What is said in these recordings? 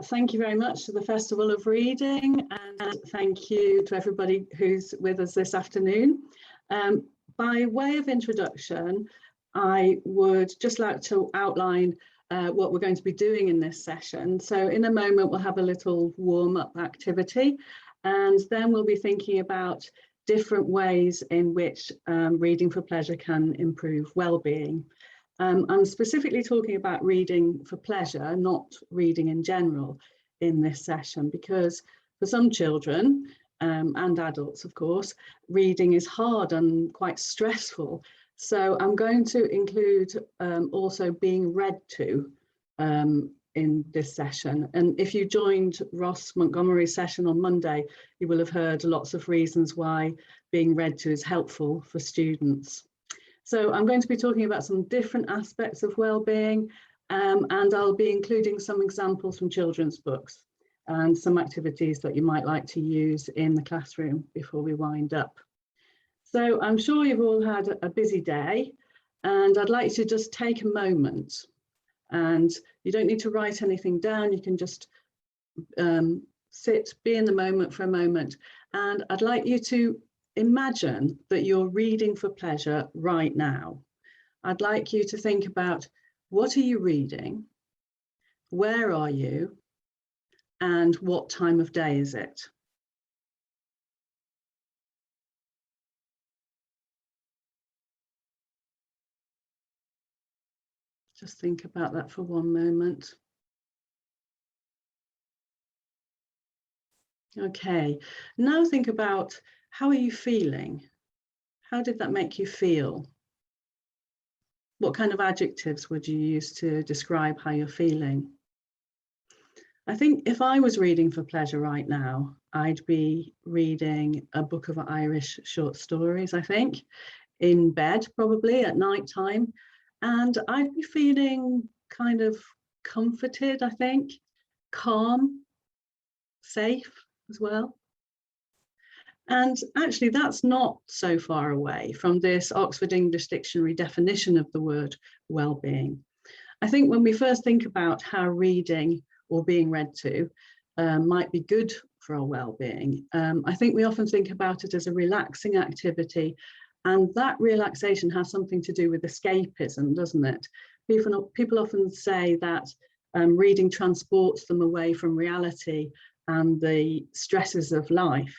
Thank you very much to the Festival of Reading, and thank you to everybody who's with us this afternoon. By way of introduction, I would just like to outline what we're going to be doing in this session. So in a moment, we'll have a little warm-up activity, and then we'll be thinking about different ways in which reading for pleasure can improve well-being. I'm specifically talking about reading for pleasure, not reading in general in this session, because for some children and adults, of course, reading is hard and quite stressful. So I'm going to include also being read to in this session. And if you joined Ross Montgomery's session on Monday, you will have heard lots of reasons why being read to is helpful for students. So I'm going to be talking about some different aspects of well-being, and I'll be including some examples from children's books and some activities that you might like to use in the classroom before we wind up. So I'm sure you've all had a busy day, and I'd like you to just take a moment, and you don't need to write anything down. You can just sit, be in the moment for a moment, and I'd like you to imagine that you're reading for pleasure right now. I'd like you to think about, what are you reading? Where are you? And what time of day is it? Just think about that for one moment. Okay, now think about, how are you feeling? How did that make you feel? What kind of adjectives would you use to describe how you're feeling? I think if I was reading for pleasure right now, I'd be reading a book of Irish short stories, I think, in bed, probably at night time. And I'd be feeling kind of comforted, I think, calm, safe as well. And actually, that's not so far away from this Oxford English Dictionary definition of the word well-being. I think when we first think about how reading or being read to might be good for our well-being, I think we often think about it as a relaxing activity, and that relaxation has something to do with escapism, doesn't it? People often say that reading transports them away from reality and the stresses of life.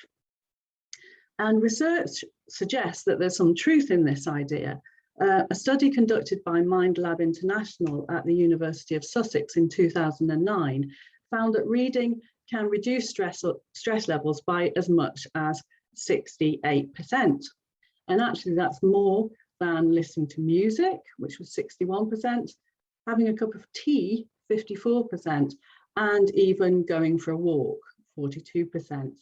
And research suggests that there's some truth in this idea. A study conducted by Mind Lab International at the University of Sussex in 2009 found that reading can reduce stress levels by as much as 68%. And actually that's more than listening to music, which was 61%, having a cup of tea, 54%, and even going for a walk, 42%.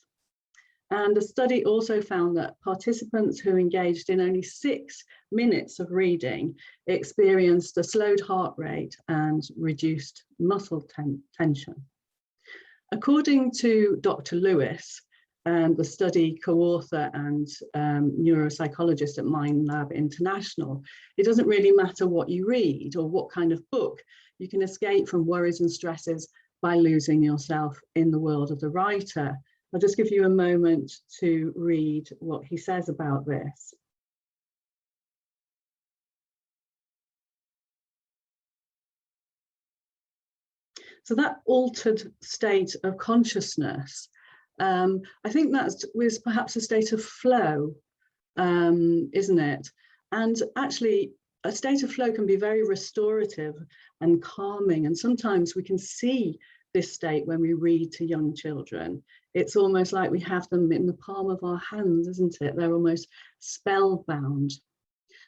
And the study also found that participants who engaged in only 6 minutes of reading experienced a slowed heart rate and reduced muscle tension. According to Dr. Lewis, the study co-author and neuropsychologist at Mind Lab International, it doesn't really matter what you read or what kind of book. You can escape from worries and stresses by losing yourself in the world of the writer. I'll just give you a moment to read what he says about this. So that altered state of consciousness, I think that was perhaps a state of flow, isn't it? And actually, a state of flow can be very restorative and calming. And sometimes we can see this state when we read to young children. It's almost like we have them in the palm of our hands, isn't it? They're almost spellbound.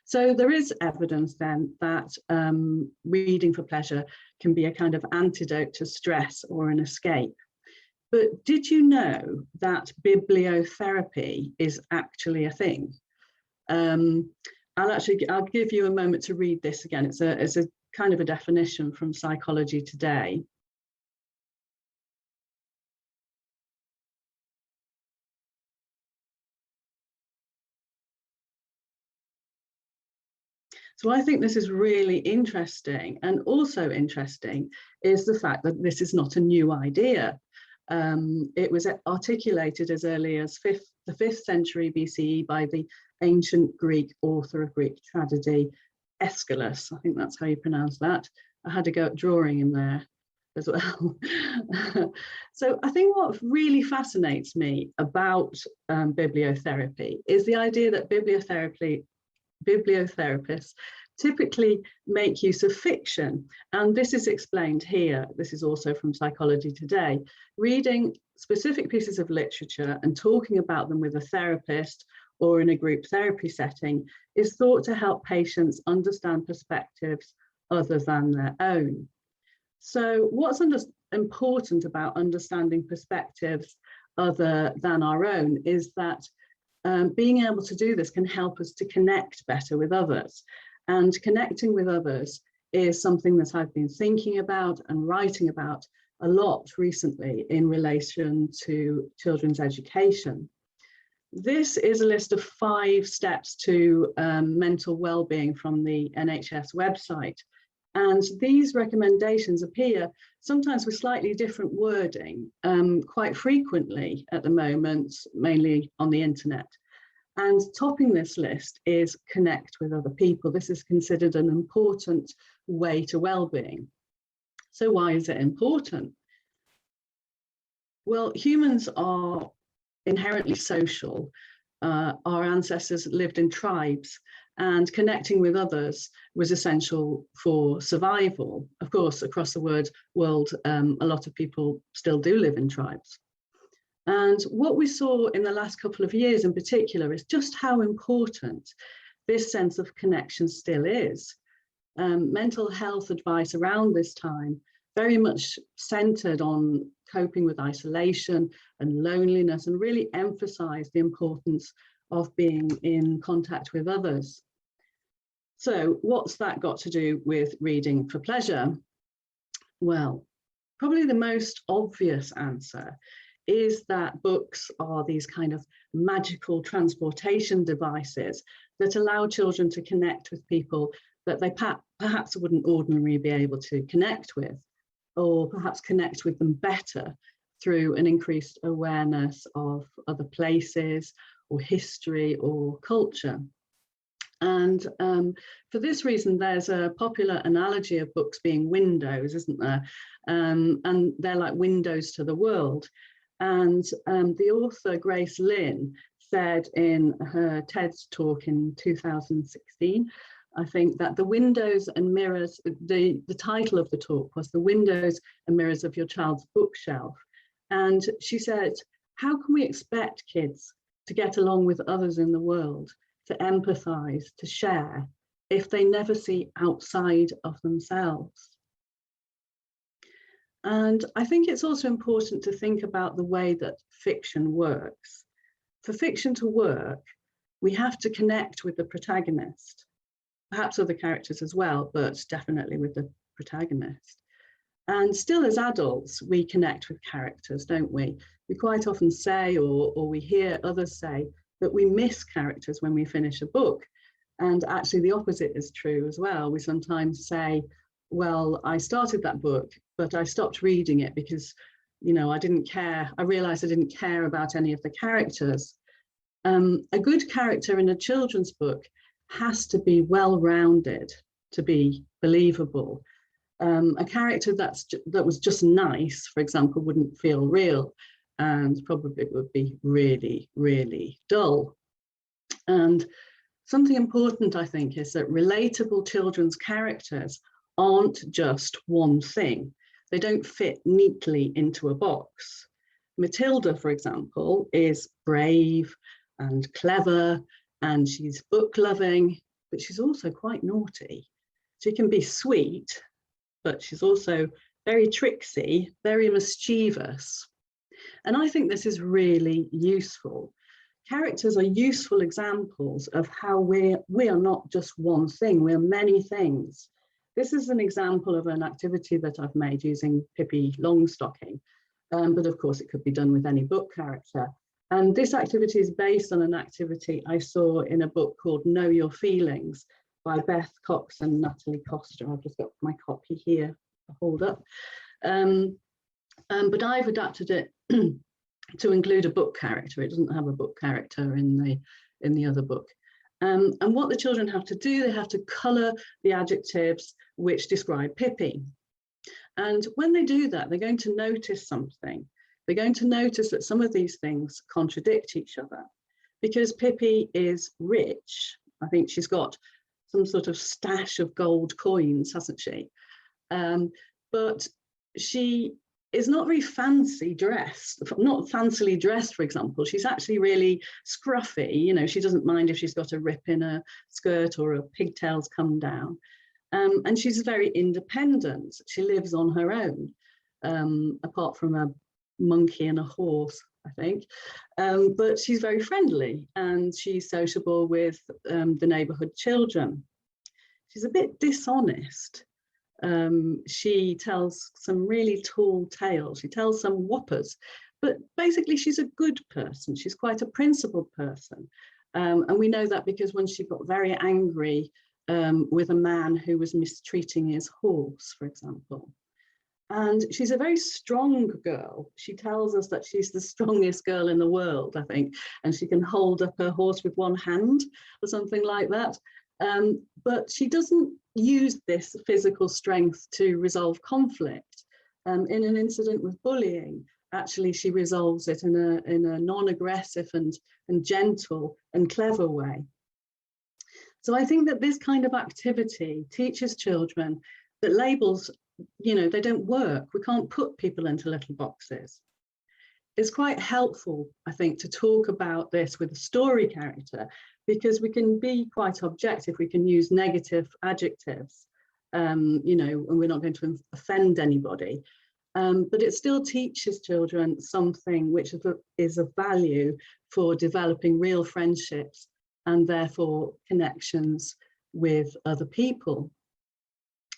So there is evidence then that reading for pleasure can be a kind of antidote to stress or an escape. But did you know that bibliotherapy is actually a thing? I'll give you a moment to read this again. It's a kind of a definition from Psychology Today. So I think this is really interesting, and also interesting is the fact that this is not a new idea. It was articulated as early as the 5th century BCE by the ancient Greek author of Greek tragedy, Aeschylus. I think that's how you pronounce that. I had to go at drawing in there as well. So I think what really fascinates me about bibliotherapy is the idea that bibliotherapists typically make use of fiction, and this is explained here. This is also from Psychology Today. Reading specific pieces of literature and talking about them with a therapist or in a group therapy setting is thought to help patients understand perspectives other than their own. So what's important about understanding perspectives other than our own is that being able to do this can help us to connect better with others. And connecting with others is something that I've been thinking about and writing about a lot recently in relation to children's education. This is a list of 5 steps to mental well-being from the NHS website. And these recommendations appear sometimes with slightly different wording, quite frequently at the moment, mainly on the internet. And topping this list is connect with other people. This is considered an important way to well-being. So why is it important? Well, humans are inherently social. Our ancestors lived in tribes, and connecting with others was essential for survival. Of course, across the world, a lot of people still do live in tribes. And what we saw in the last couple of years in particular is just how important this sense of connection still is. Mental health advice around this time very much centered on coping with isolation and loneliness, and really emphasized the importance of being in contact with others. So what's that got to do with reading for pleasure? Well, probably the most obvious answer is that books are these kind of magical transportation devices that allow children to connect with people that they perhaps wouldn't ordinarily be able to connect with, or perhaps connect with them better through an increased awareness of other places or history or culture. And for this reason, there's a popular analogy of books being windows, isn't there? And they're like windows to the world. And the author, Grace Lin, said in her TED talk in 2016, I think, that the windows and mirrors, the title of the talk was The Windows and Mirrors of Your Child's Bookshelf. And she said, how can we expect kids to get along with others in the world, to empathize, to share, if they never see outside of themselves? And I think it's also important to think about the way that fiction works. For fiction to work, we have to connect with the protagonist, perhaps other characters as well, but definitely with the protagonist. And still as adults, we connect with characters, don't we? We quite often say, or we hear others say, that we miss characters when we finish a book. And actually the opposite is true as well. We sometimes say, well, I started that book, but I stopped reading it because, you know, I didn't care. I realized I didn't care about any of the characters. A good character in a children's book has to be well-rounded to be believable. A character that was just nice, for example, wouldn't feel real, and probably would be really, really dull. And something important, I think, is that relatable children's characters aren't just one thing. They don't fit neatly into a box. Matilda, for example, is brave and clever, and she's book loving, but she's also quite naughty. She can be sweet, but she's also very tricksy, very mischievous. And I think this is really useful. Characters are useful examples of how we are not just one thing, we're many things. This is an example of an activity that I've made using Pippi Longstocking, but of course it could be done with any book character. And this activity is based on an activity I saw in a book called Know Your Feelings by Beth Cox and Natalie Coster. I've just got my copy here to hold up. But I've adapted it to include a book character. It doesn't have a book character in the other book. And what the children have to do, they have to colour the adjectives which describe Pippi. And when they do that, they're going to notice something. They're going to notice that some of these things contradict each other, because Pippi is rich. I think she's got some sort of stash of gold coins, hasn't she? But she is not very fancy dressed, not fancily dressed, for example. She's actually really scruffy. You know, she doesn't mind if she's got a rip in her skirt or her pigtails come down. And she's very independent. She lives on her own, apart from a monkey and a horse, I think. But she's very friendly and she's sociable with the neighbourhood children. She's a bit dishonest. She tells some really tall tales. She tells some whoppers, but basically she's a good person. She's quite a principled person. And we know that because when she got very angry with a man who was mistreating his horse, for example. And she's a very strong girl. She tells us that she's the strongest girl in the world, I think, and she can hold up her horse with one hand or something like that. But she doesn't use this physical strength to resolve conflict. In an incident with bullying, actually she resolves it in a non-aggressive and gentle and clever way. So I think that this kind of activity teaches children that labels, you know, they don't work. We can't put people into little boxes. It's quite helpful, I think, to talk about this with a story character, because we can be quite objective. We can use negative adjectives, you know, and we're not going to offend anybody. But it still teaches children something which is of value for developing real friendships and therefore connections with other people.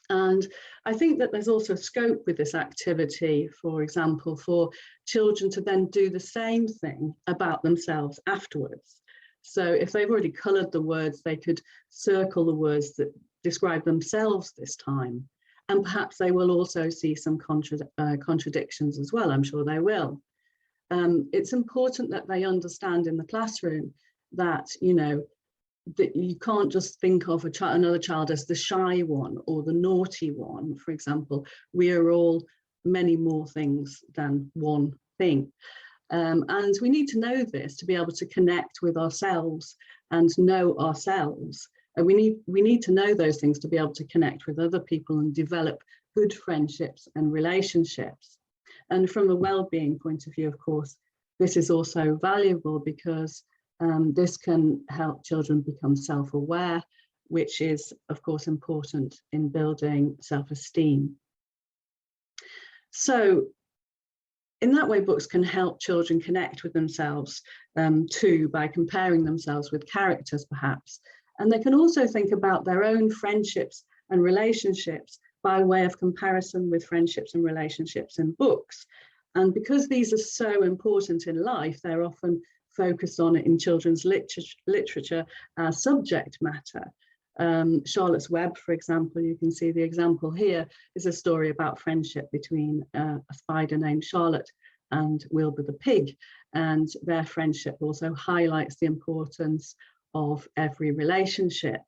And I think that there's also scope with this activity, for example, for children to then do the same thing about themselves afterwards. So if they've already coloured the words, they could circle the words that describe themselves this time. And perhaps they will also see some contradictions as well. I'm sure they will. It's important that they understand in the classroom that, you know, that you can't just think of another child as the shy one or the naughty one, for example. We are all many more things than one thing. And we need to know this to be able to connect with ourselves and know ourselves. And we need to know those things to be able to connect with other people and develop good friendships and relationships. And from a well-being point of view, of course, this is also valuable because this can help children become self-aware, which is, of course, important in building self-esteem. So in that way, books can help children connect with themselves too, by comparing themselves with characters, perhaps. And they can also think about their own friendships and relationships by way of comparison with friendships and relationships in books. And because these are so important in life, they're often focused on it in children's literature as subject matter. Charlotte's Web, for example, you can see the example here, is a story about friendship between a spider named Charlotte and Wilbur the pig. And their friendship also highlights the importance of every relationship.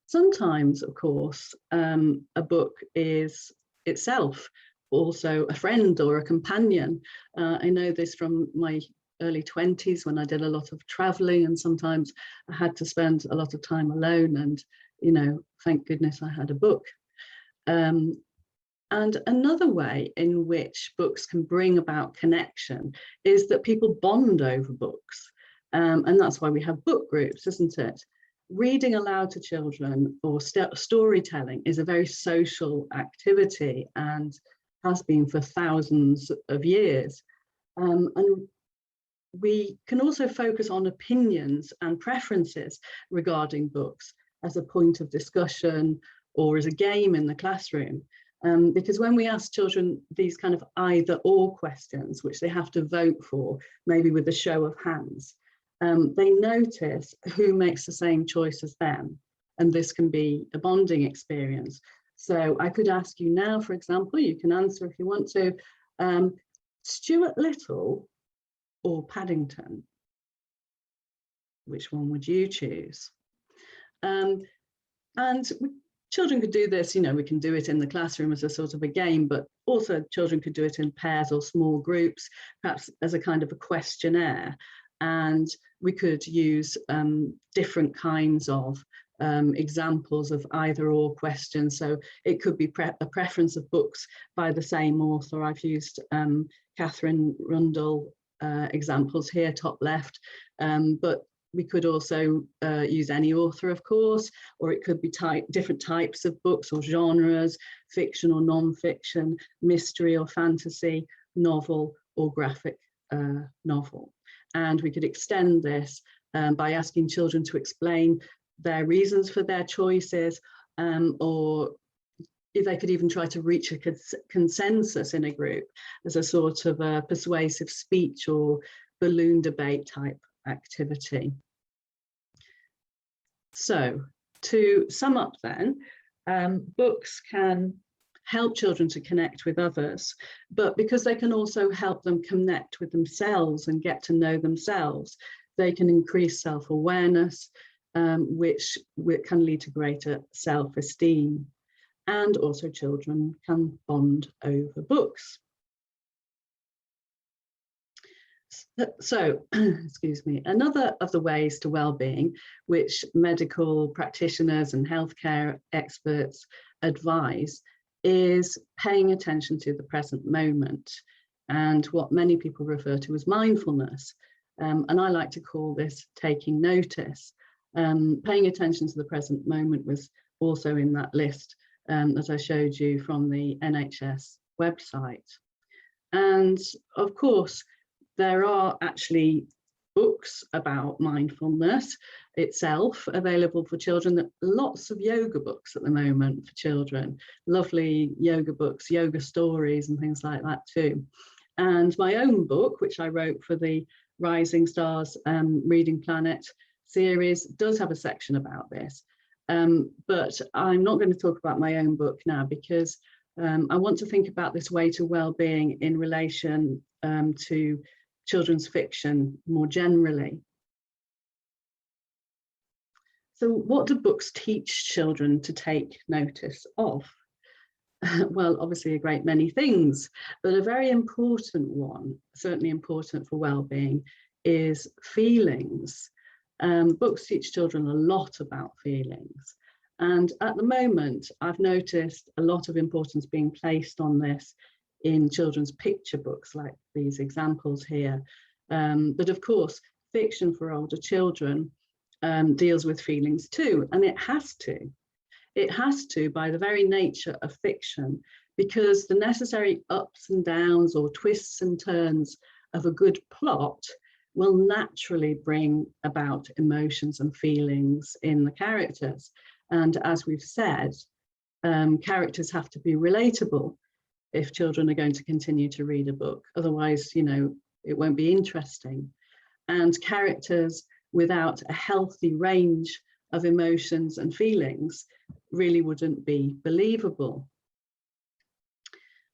Sometimes, of course, a book is itself also a friend or a companion. I know this from my early 20s when I did a lot of traveling, and sometimes I had to spend a lot of time alone, and, you know, thank goodness I had a book. And another way in which books can bring about connection is that people bond over books. And that's why we have book groups, isn't it? Reading aloud to children or storytelling is a very social activity and has been for thousands of years. And we can also focus on opinions and preferences regarding books as a point of discussion or as a game in the classroom. Because when we ask children these kind of either or questions, which they have to vote for, maybe with a show of hands, they notice who makes the same choice as them. and this can be a bonding experience. So I could ask you now, for example, you can answer if you want to, Stuart Little or Paddington? Which one would you choose? And children could do this, we can do it in the classroom as a sort of a game, but also children could do it in pairs or small groups, perhaps as a kind of a questionnaire. And we could use different kinds of examples of either or questions. So it could be a preference of books by the same author. I've used Catherine Rundell examples here, top left, but we could also use any author, of course, or it could be different types of books or genres, fiction or non-fiction, mystery or fantasy, novel or graphic novel. And we could extend this by asking children to explain their reasons for their choices, or if they could even try to reach a consensus in a group as a sort of a persuasive speech or balloon debate type activity. So to sum up then, books can help children to connect with others, but because they can also help them connect with themselves and get to know themselves, they can increase self-awareness, which can lead to greater self-esteem. And also children can bond over books. So, excuse me, another of the ways to well-being, which medical practitioners and healthcare experts advise, is paying attention to the present moment and what many people refer to as mindfulness. And I like to call this taking notice. Paying attention to the present moment was also in that list, as I showed you from the NHS website. And of course, there are actually books about mindfulness itself available for children. Lots of yoga books at the moment for children, lovely yoga books, yoga stories and things like that too. And my own book, which I wrote for the Rising Stars Reading Planet series, does have a section about this. But I'm not going to talk about my own book now, because I want to think about this way to well-being in relation to children's fiction more generally. So what do books teach children to take notice of? Well, obviously a great many things, but a very important one, certainly important for well-being, is feelings. Books teach children a lot about feelings. And at the moment, I've noticed a lot of importance being placed on this in children's picture books, like these examples here. But of course, fiction for older children deals with feelings too, and it has to. It has to, by the very nature of fiction, because the necessary ups and downs or twists and turns of a good plot will naturally bring about emotions and feelings in the characters. And as we've said, characters have to be relatable if children are going to continue to read a book. Otherwise, it won't be interesting. And characters without a healthy range of emotions and feelings really wouldn't be believable.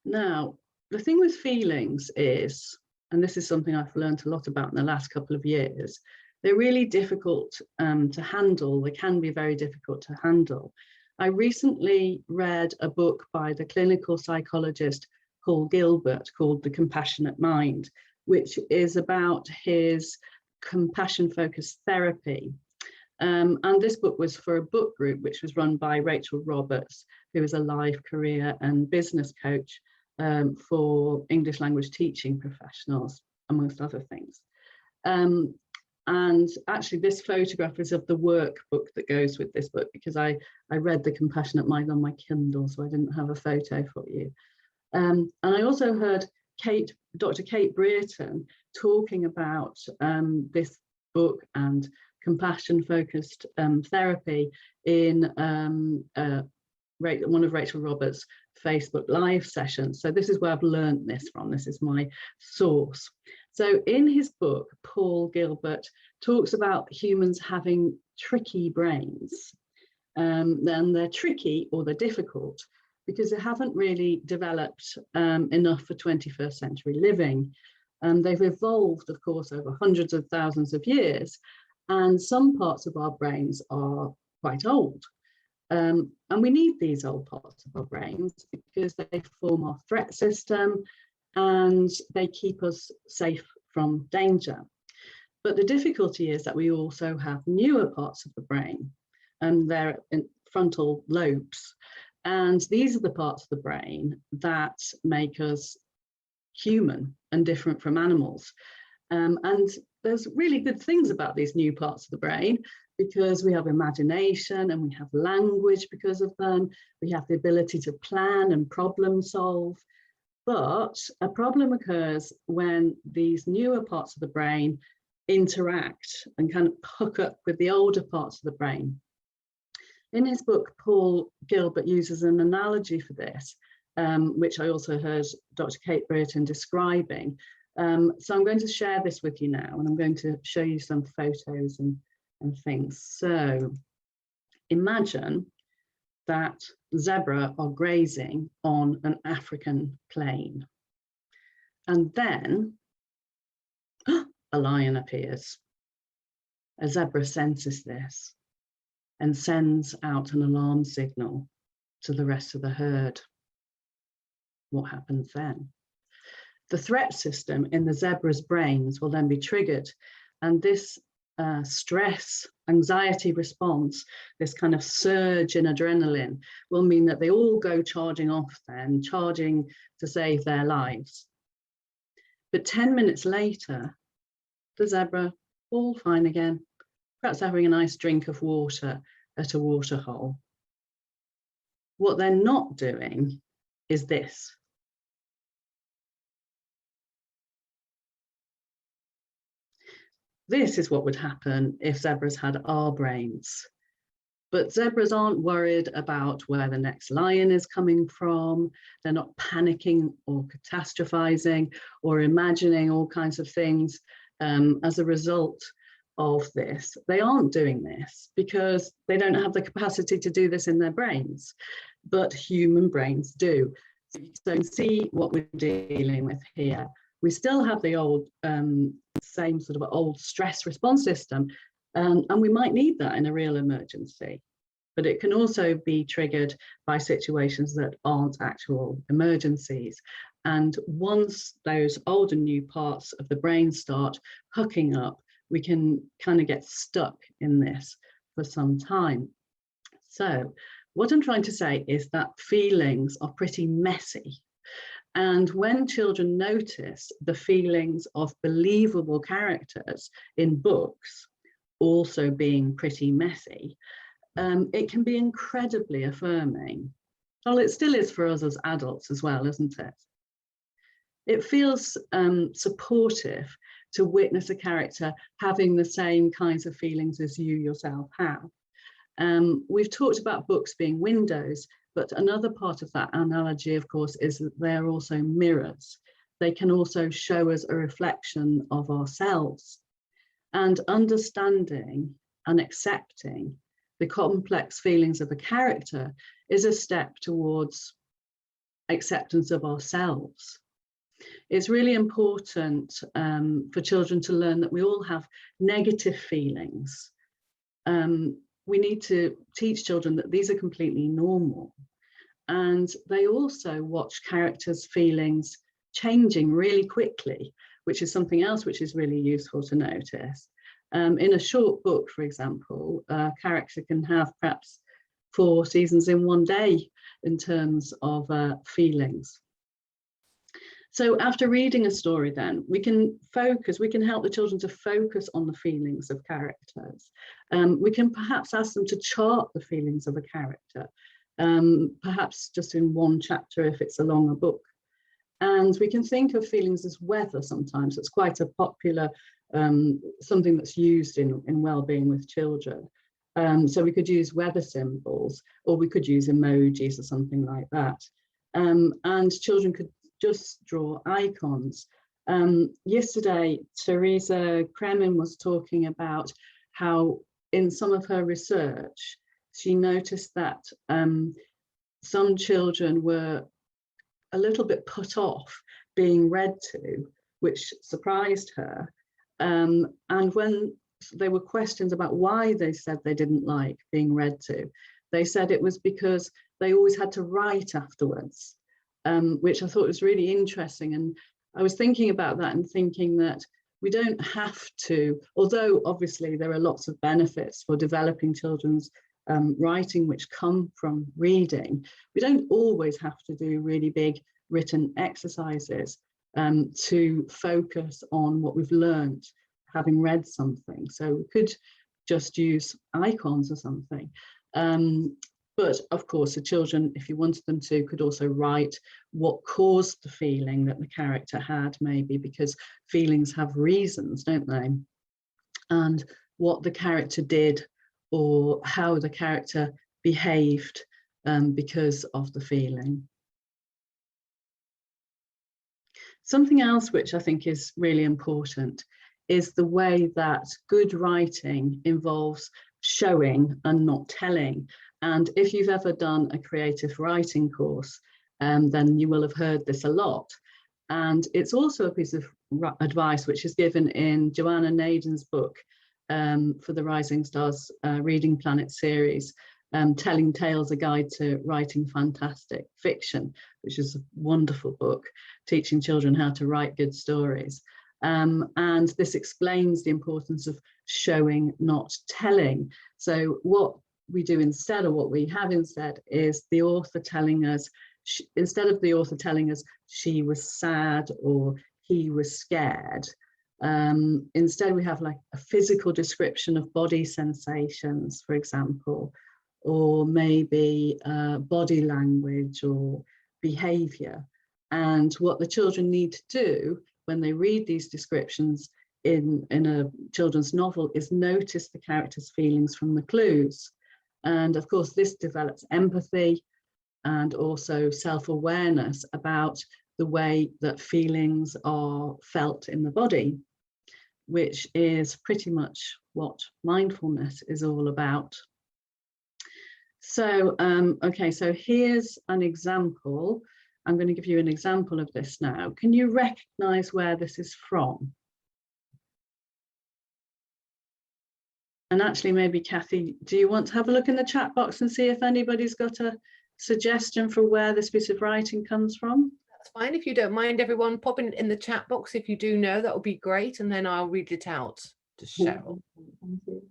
Now, the thing with feelings is, and this is something I've learned a lot about in the last couple of years, they're really difficult to handle. They can be very difficult to handle. I recently read a book by the clinical psychologist Paul Gilbert called The Compassionate Mind, which is about his compassion-focused therapy. And this book was for a book group which was run by Rachel Roberts, who is a life, career and business coach for English language teaching professionals, amongst other things. And actually this photograph is of the workbook that goes with this book, because I read The Compassionate Mind on my Kindle, so I didn't have a photo for you. And I also heard Dr. Kate Brereton talking about this book and compassion-focused therapy in one of Rachel Roberts' Facebook Live sessions. So this is where I've learned this from. This is my source. So in his book, Paul Gilbert talks about humans having tricky brains. then they're tricky or they're difficult because they haven't really developed enough for 21st century living. They've evolved, of course, over hundreds of thousands of years, and some parts of our brains are quite old. And we need these old parts of our brains because they form our threat system and they keep us safe from danger. But the difficulty is that we also have newer parts of the brain, and they're in frontal lobes. And these are the parts of the brain that make us human and different from animals. And there's really good things about these new parts of the brain, because we have imagination and we have language because of them. We have the ability to plan and problem solve. But a problem occurs when these newer parts of the brain interact and kind of hook up with the older parts of the brain. In his book, Paul Gilbert uses an analogy for this, which I also heard Dr. Kate Brereton describing. So I'm going to share this with you now, and I'm going to show you some photos and things. So imagine that zebra are grazing on an African plain, and then a lion appears. A zebra senses this and sends out an alarm signal to the rest of the herd. What happens then? The threat system in the zebra's brains will then be triggered, and this stress, anxiety response, this kind of surge in adrenaline, will mean that they all go charging off then, charging to save their lives. But 10 minutes later, the zebra, all fine again, perhaps having a nice drink of water at a water hole. What they're not doing is this. This is what would happen if zebras had our brains. But zebras aren't worried about where the next lion is coming from. They're not panicking or catastrophizing or imagining all kinds of things as a result of this. They aren't doing this because they don't have the capacity to do this in their brains, but human brains do. So you can see what we're dealing with here. We still have the old, same sort of old stress response system, and we might need that in a real emergency. But it can also be triggered by situations that aren't actual emergencies. And once those old and new parts of the brain start hooking up, we can kind of get stuck in this for some time. So what I'm trying to say is that feelings are pretty messy. And when children notice the feelings of believable characters in books also being pretty messy, it can be incredibly affirming. Well, it still is for us as adults as well, isn't it? It feels supportive to witness a character having the same kinds of feelings as you yourself have. We've talked about books being windows, but another part of that analogy, of course, is that they're also mirrors. They can also show us a reflection of ourselves. And understanding and accepting the complex feelings of a character is a step towards acceptance of ourselves. It's really important for children to learn that we all have negative feelings. We need to teach children that these are completely normal. And they also watch characters' feelings changing really quickly, which is something else which is really useful to notice. In a short book, for example, a character can have perhaps 4 seasons in one day in terms of feelings. So after reading a story then, we can help the children to focus on the feelings of characters. We can perhaps ask them to chart the feelings of a character, perhaps just in one chapter if it's a longer book. And we can think of feelings as weather sometimes. It's quite a popular, something that's used in wellbeing with children. So we could use weather symbols, or we could use emojis or something like that. And children could just draw icons. Yesterday, Teresa Kremen was talking about how in some of her research, she noticed that some children were a little bit put off being read to, which surprised her. And when there were questions about why they said they didn't like being read to, they said it was because they always had to write afterwards, which I thought was really interesting. And I was thinking about that and thinking that we don't have to, although obviously there are lots of benefits for developing children's writing which come from reading, we don't always have to do really big written exercises to focus on what we've learned having read something. So we could just use icons or something. But of course, the children, if you wanted them to, could also write what caused the feeling that the character had, maybe, because feelings have reasons, don't they? And what the character did or how the character behaved because of the feeling. Something else which I think is really important is the way that good writing involves showing and not telling. And if you've ever done a creative writing course, then you will have heard this a lot. And it's also a piece of advice which is given in Joanna Naden's book for the Rising Stars Reading Planet series, Telling Tales, A Guide to Writing Fantastic Fiction, which is a wonderful book, teaching children how to write good stories. And this explains the importance of showing, not telling. So what we do instead, or what we have instead, is the author telling us, instead of the author telling us she was sad or he was scared, instead we have like a physical description of body sensations, for example, or maybe body language or behavior. And what the children need to do when they read these descriptions in a children's novel is notice the character's feelings from the clues. And of course, this develops empathy and also self-awareness about the way that feelings are felt in the body, which is pretty much what mindfulness is all about. So, okay, so here's an example. I'm going to give you an example of this now. Can you recognize where this is from? And actually, maybe Kathy, do you want to have a look in the chat box and see if anybody's got a suggestion for where this piece of writing comes from? That's fine. If you don't mind, everyone popping it in the chat box if you do know, that would be great. And then I'll read it out to Cheryl. Thank you.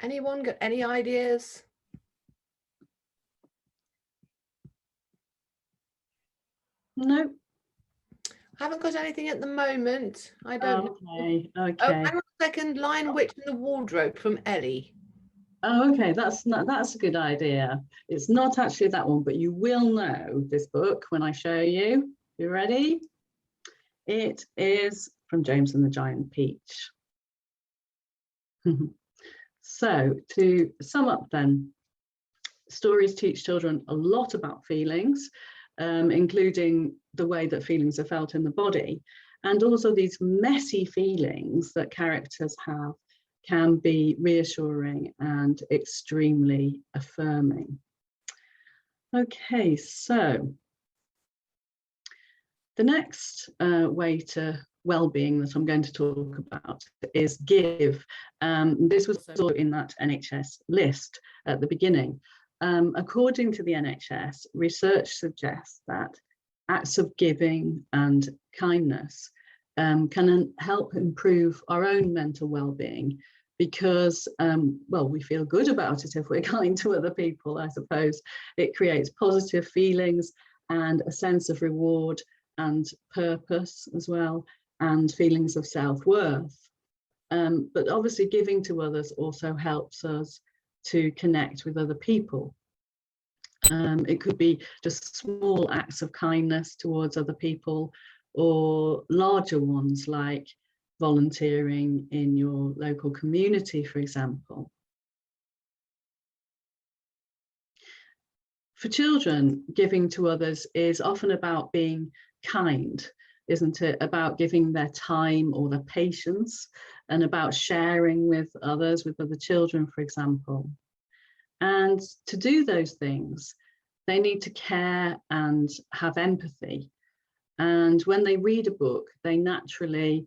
Anyone got any ideas? No. I haven't got anything at the moment. I don't know. Okay. Oh, hang on a second. Lion, Witch and the Wardrobe from Ellie. Oh, okay, that's a good idea. It's not actually that one, but you will know this book when I show you. You ready? It is from James and the Giant Peach. So to sum up then, stories teach children a lot about feelings, including the way that feelings are felt in the body, and also these messy feelings that characters have can be reassuring and extremely affirming. Okay, so the next way to well-being that I'm going to talk about is give. This was also in that NHS list at the beginning. According to the NHS, research suggests that acts of giving and kindness can help improve our own mental well-being, because, well, we feel good about it if we're kind to other people, I suppose. It creates positive feelings and a sense of reward and purpose as well, and feelings of self-worth. But obviously giving to others also helps us to connect with other people. It could be just small acts of kindness towards other people, or larger ones like volunteering in your local community, for example. For children, giving to others is often about being kind, isn't it? About giving their time or their patience, and about sharing with others, with other children, for example. And to do those things, they need to care and have empathy. And when they read a book, they naturally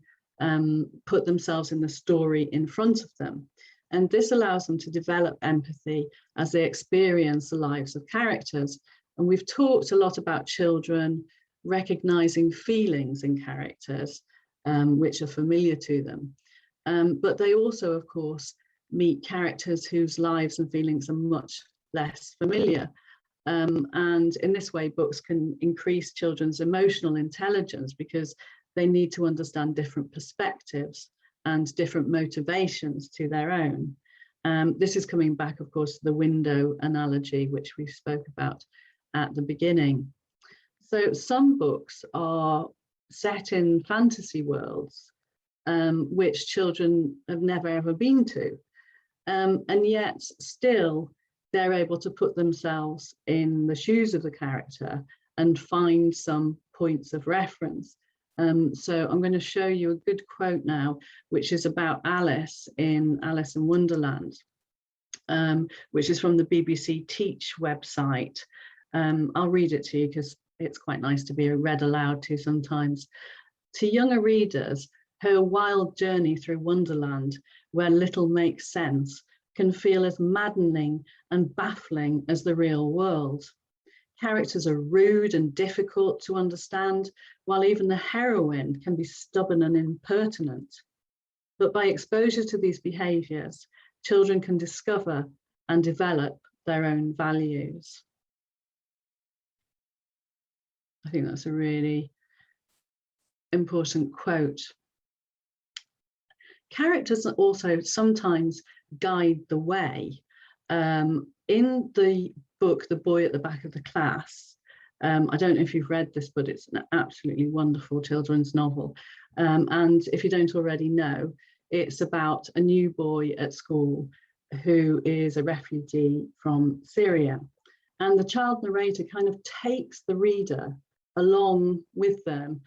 put themselves in the story in front of them. And this allows them to develop empathy as they experience the lives of characters. And we've talked a lot about children recognizing feelings in characters, which are familiar to them. But they also, of course, meet characters whose lives and feelings are much less familiar. And in this way, books can increase children's emotional intelligence because they need to understand different perspectives and different motivations to their own. This is coming back, of course, to the window analogy, which we spoke about at the beginning. So some books are set in fantasy worlds, which children have never ever been to. And yet still they're able to put themselves in the shoes of the character and find some points of reference. So I'm going to show you a good quote now, which is about Alice in Alice in Wonderland, which is from the BBC Teach website. I'll read it to you because it's quite nice to be read aloud to sometimes. To younger readers, her wild journey through Wonderland, where little makes sense, can feel as maddening and baffling as the real world. Characters are rude and difficult to understand, while even the heroine can be stubborn and impertinent. But by exposure to these behaviours, children can discover and develop their own values. I think that's a really important quote. Characters also sometimes guide the way. In the book, The Boy at the Back of the Class, I don't know if you've read this, but it's an absolutely wonderful children's novel. And if you don't already know, it's about a new boy at school who is a refugee from Syria. And the child narrator kind of takes the reader along with them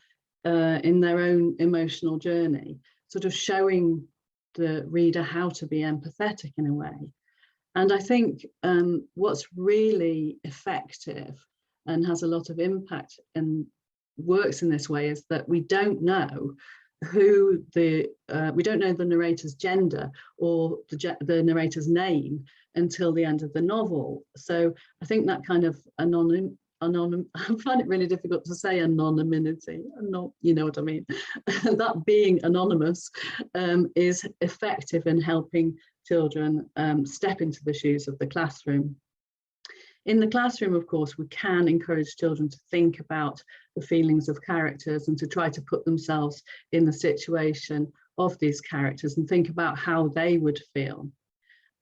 in their own emotional journey, sort of showing the reader how to be empathetic in a way. And I think what's really effective and has a lot of impact and works in this way is that we don't know who we don't know the narrator's gender or the narrator's name until the end of the novel. So I think that kind of I find it really difficult to say anonymity, you know what I mean? That being anonymous is effective in helping children step into the shoes of the classroom. In the classroom, of course, we can encourage children to think about the feelings of characters and to try to put themselves in the situation of these characters and think about how they would feel.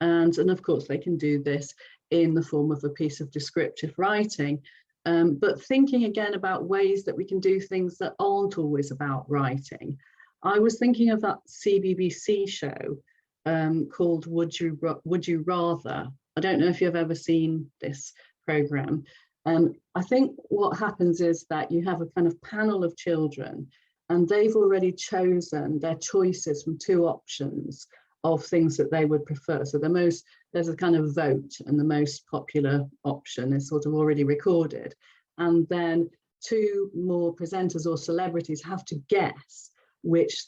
And of course, they can do this in the form of a piece of descriptive writing, but thinking again about ways that we can do things that aren't always about writing. I was thinking of that CBBC show called Would You Rather? I don't know if you've ever seen this program. I think what happens is that you have a kind of panel of children and they've already chosen their choices from two options of things that they would prefer. So there's a kind of vote, and the most popular option is sort of already recorded. And then two more presenters or celebrities have to guess which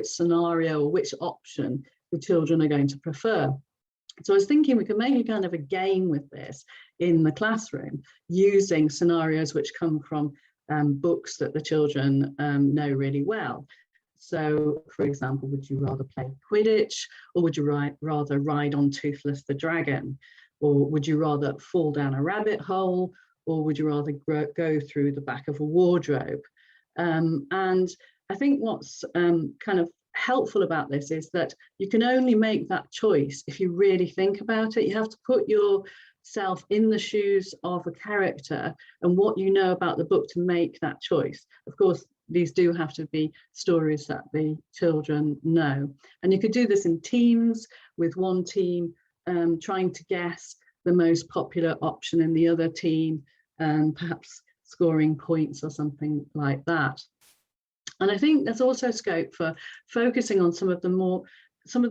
scenario or which option the children are going to prefer. So I was thinking we could make a kind of a game with this in the classroom using scenarios which come from books that the children know really well. So, for example, would you rather play Quidditch, or would you rather ride on Toothless the Dragon? Or would you rather fall down a rabbit hole, or would you rather go through the back of a wardrobe? And I think what's kind of helpful about this is that you can only make that choice if you really think about it. You have to put yourself in the shoes of a character and what you know about the book to make that choice. Of course, these do have to be stories that the children know. And you could do this in teams, with one team trying to guess the most popular option in the other team, and perhaps scoring points or something like that. And I think there's also scope for focusing on some of the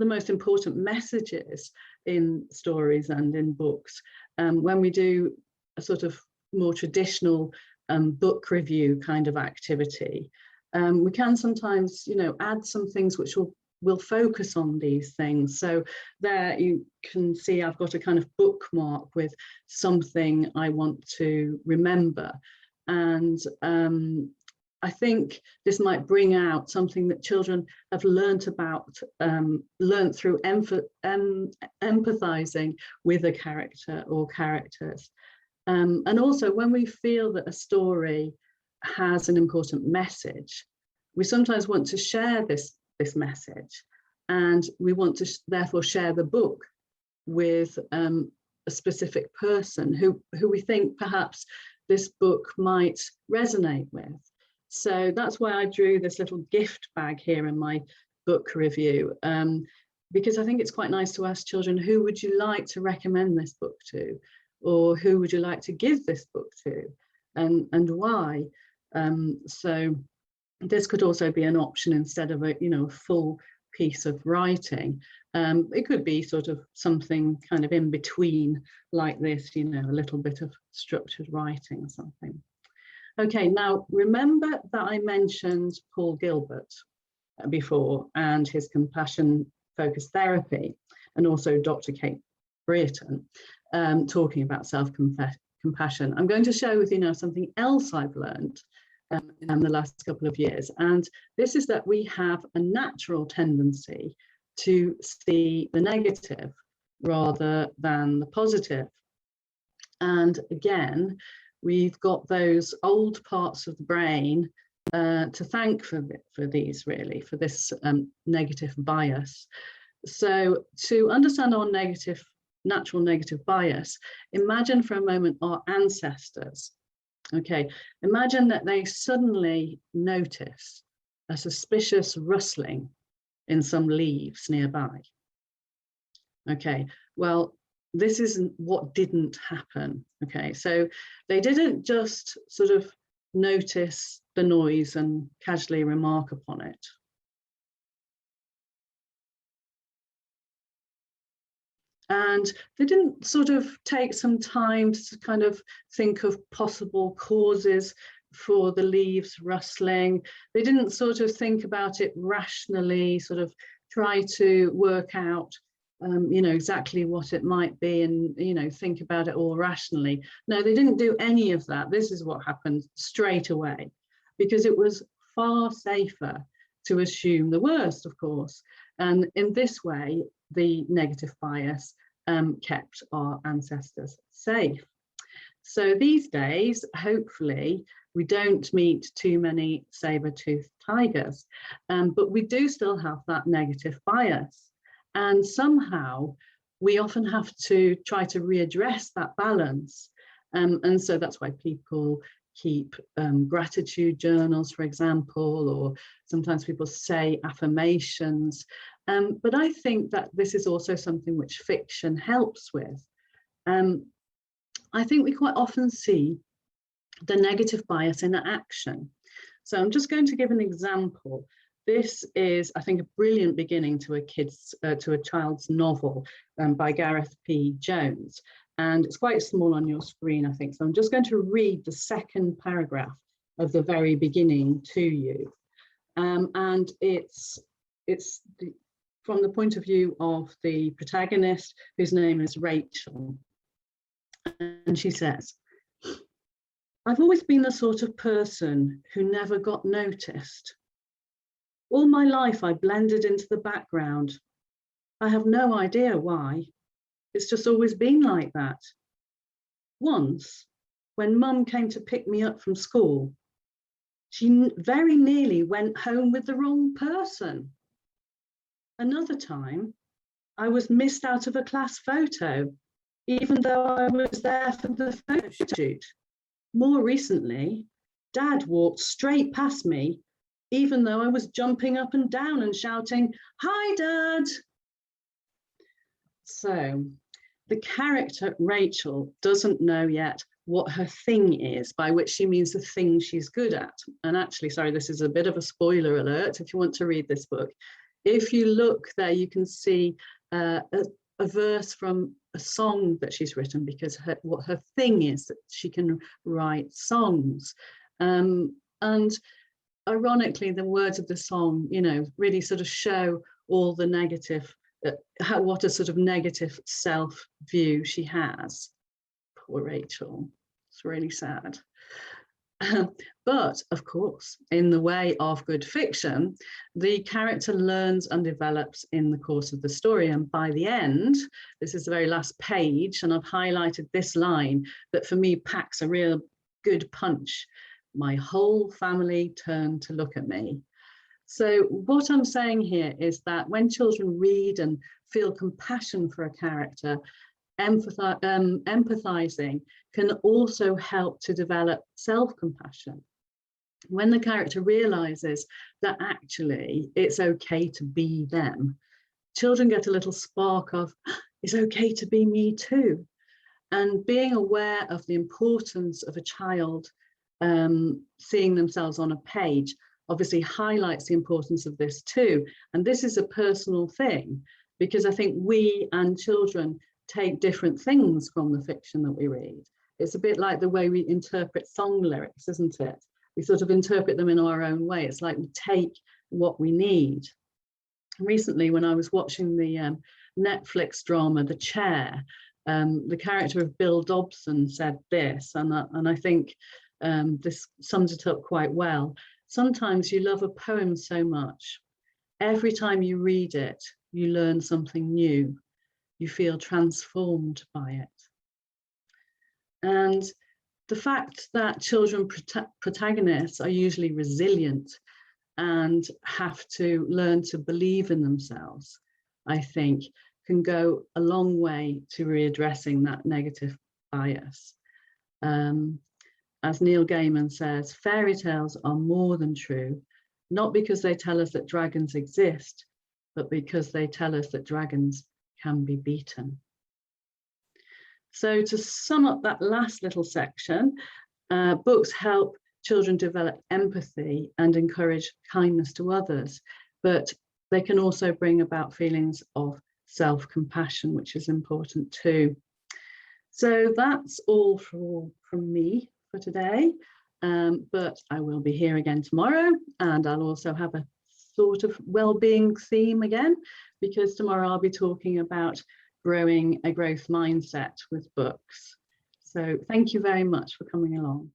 most important messages in stories and in books. When we do a sort of more traditional book review kind of activity, we can sometimes, add some things which will focus on these things. So there you can see I've got a kind of bookmark with something I want to remember. And I think this might bring out something that children have learned through empathizing with a character or characters. And also when we feel that a story has an important message, we sometimes want to share this message, and we want to therefore share the book with a specific person who we think perhaps this book might resonate with. So that's why I drew this little gift bag here in my book review, because I think it's quite nice to ask children, who would you like to recommend this book to, or who would you like to give this book to, and why? So this could also be an option instead of a full piece of writing. It could be sort of something kind of in between like this, a little bit of structured writing or something. Okay, now remember that I mentioned Paul Gilbert before and his compassion focused therapy, and also Dr. Kate Brereton talking about self-compassion. I'm going to share with you now something else I've learned in the last couple of years, and this is that we have a natural tendency to see the negative rather than the positive. And again, we've got those old parts of the brain to thank for these, really, for this negative bias. So to understand our natural negative bias, imagine for a moment our ancestors. Okay, imagine that they suddenly notice a suspicious rustling in some leaves nearby. Okay, well, this isn't what didn't happen. Okay, so they didn't just sort of notice the noise and casually remark upon it. And they didn't sort of take some time to kind of think of possible causes for the leaves rustling. They didn't sort of think about it rationally, sort of try to work out exactly what it might be and think about it all rationally. No, they didn't do any of that. This is what happened straight away, because it was far safer to assume the worst, of course. And in this way, the negative bias kept our ancestors safe. So these days, hopefully, we don't meet too many saber-toothed tigers, but we do still have that negative bias. And somehow we often have to try to readdress that balance. And so that's why people keep gratitude journals, for example, or sometimes people say affirmations. But I think that this is also something which fiction helps with. I think we quite often see the negative bias in action. So I'm just going to give an example. This is, I think, a brilliant beginning to a child's novel by Gareth P. Jones. And it's quite small on your screen, I think. So I'm just going to read the second paragraph of the very beginning to you. And it's from the point of view of the protagonist, whose name is Rachel. And she says, "I've always been the sort of person who never got noticed. All my life I blended into the background. I have no idea why. It's just always been like that. Once, when Mum came to pick me up from school, she very nearly went home with the wrong person. Another time, I was missed out of a class photo, even though I was there for the photo shoot. More recently, Dad walked straight past me, even though I was jumping up and down and shouting, 'Hi, Dad!' So the character Rachel doesn't know yet what her thing is, by which she means the thing she's good at. And actually, sorry, this is a bit of a spoiler alert if you want to read this book. If you look there, you can see a verse from a song that she's written, because what her thing is that she can write songs. And ironically, the words of the song, you know, really sort of show all the negative, what a sort of negative self view she has. Poor Rachel, it's really sad. But of course, in the way of good fiction, the character learns and develops in the course of the story. And by the end, this is the very last page, and I've highlighted this line that for me packs a real good punch. My whole family turned to look at me. So what I'm saying here is that when children read and feel compassion for a character, empathizing can also help to develop self-compassion. When the character realizes that actually it's okay to be them, children get a little spark of, it's okay to be me too. And being aware of the importance of a child seeing themselves on a page obviously highlights the importance of this too. And this is a personal thing, because I think we and children take different things from the fiction that we read. It's a bit like the way we interpret song lyrics, isn't it? We sort of interpret them in our own way. It's like we take what we need. Recently, when I was watching the Netflix drama, The Chair, the character of Bill Dobson said this, and I think this sums it up quite well. Sometimes you love a poem so much, every time you read it, you learn something new. You feel transformed by it. And the fact that children protagonists are usually resilient and have to learn to believe in themselves, I think, can go a long way to readdressing that negative bias. As Neil Gaiman says, fairy tales are more than true, not because they tell us that dragons exist, but because they tell us that dragons can be beaten. So to sum up that last little section, books help children develop empathy and encourage kindness to others, but they can also bring about feelings of self-compassion, which is important too. So that's all from me for today, but I will be here again tomorrow, and I'll also have a sort of well-being theme again, because tomorrow I'll be talking about growing a growth mindset with books. So thank you very much for coming along.